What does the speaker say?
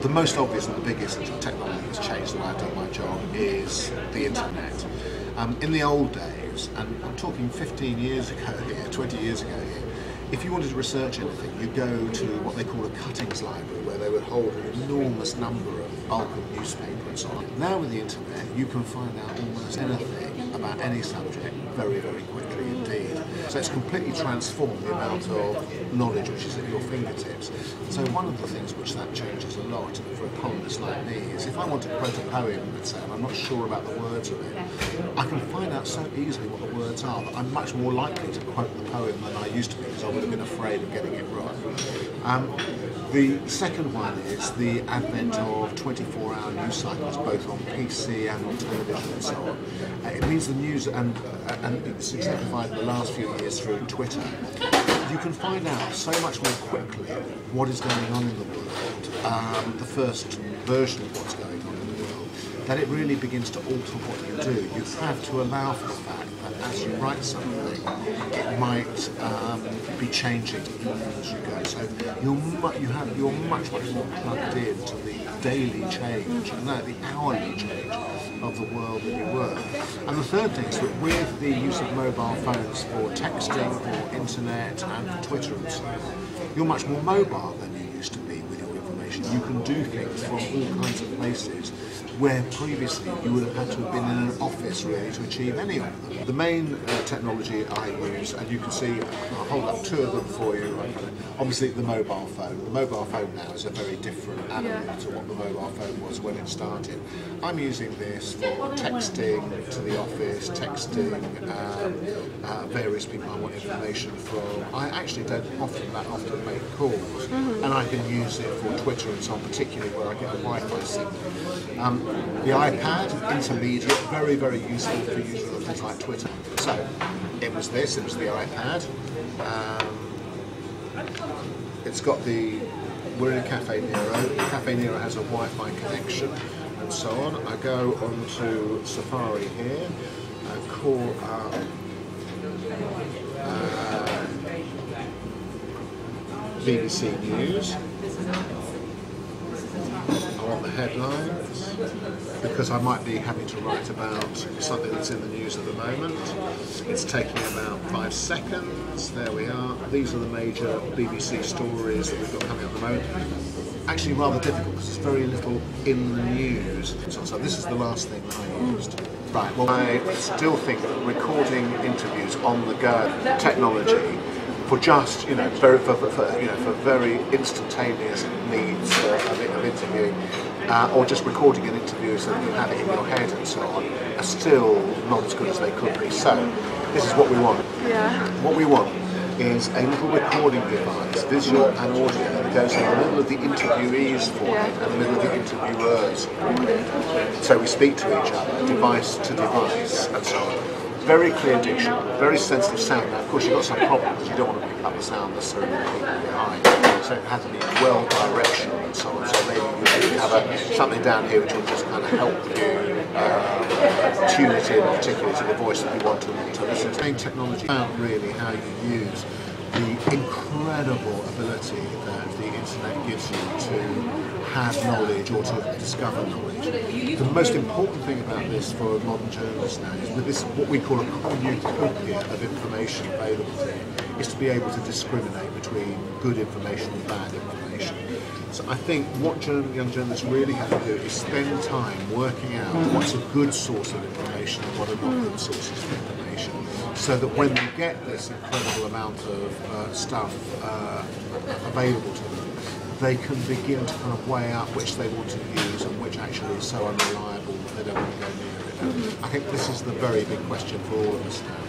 The most obvious and the biggest technology that's changed the way I've done my job is the internet. In the old days, and I'm talking 15 years ago here, 20 years ago here, if you wanted to research anything, you'd go to what they call a cuttings library, where they would hold an enormous number of bulk of newspaper and so on. Now with the internet, you can find out almost anything about any subject very, very quickly indeed. So it's completely transformed the amount of knowledge which is at your fingertips. So one of the things which that changes a lot for a columnist like me is if I want to quote a poem, let's say, and I'm not sure about the words of it, I can find out so easily what the words are that I'm much more likely to quote the poem than I used to be, because I would have been afraid of getting it wrong. The second one is the advent of 24-hour news cycles, both on PC and on television and so on. It means the news, and it's exemplified in the last few years through Twitter, you can find out so much more quickly what is going on in the world, the first version of what's going on in the world, that it really begins to alter what you do. You have to allow for the fact that as you write something, it might be changing as you go. So you're much more plugged into the daily change, no, the hourly change of the world that you work. And the third thing is that with the use of mobile phones for texting, for internet, and for Twitter and so on, you're much more mobile than you used to be with your information. You can do things from all kinds of places where previously you would have had to have been in an office really to achieve any of them. The main technology I use, and you can see, I'll hold up two of them for you. Obviously the mobile phone. The mobile phone now is a very different animal to what the mobile phone was when it started. I'm using this for texting to the office, texting various people I want information from. I actually don't that often make calls, and I can use it for Twitter and so on, particularly where I get a Wi-Fi signal. The iPad, intermediate, very, very useful for using things like Twitter. So, it was the iPad. It's got we're in a Cafe Nero. Cafe Nero has a Wi-Fi connection and so on. I go onto Safari here, call up BBC News. I want the headlines, because I might be having to write about something that's in the news at the moment. It's taking about 5 seconds. There we are. These are the major BBC stories that we've got coming up at the moment. Actually rather difficult because there's very little in the news. So this is the last thing that I used. Right, well I still think that recording interviews on the go technology for just, for very instantaneous needs of interviewing, or just recording an interview so that you have it in your head and so on, are still not as good as they could be. So, this is what we want. Yeah. What we want is a little recording device, visual and audio, that goes in the middle of the interviewee's forehead and the middle of the interviewers. So we speak to each other, device to device, and so on. Very clear diction, very sensitive sound. Now, of course, you've got some problems. You don't want to pick up the sound necessarily from people behind. So it has to be well directional and so on. So maybe you have something down here which will just kind of help you tune it in, particularly to the voice that you want to listen to. Technology about really how you use the incredible ability that the internet gives you to have knowledge or to discover knowledge. The most important thing about this for a modern journalist now is with this, what we call a cornucopia of information available to you, is to be able to discriminate between good information and bad information. So I think what young journalists really have to do is spend time working out what's a good source of information and what are not good sources of information, so that when they get this incredible amount of stuff available to them, they can begin to kind of weigh out which they want to use and which actually is so unreliable that they don't want to go near it. I think this is the very big question for all of us now.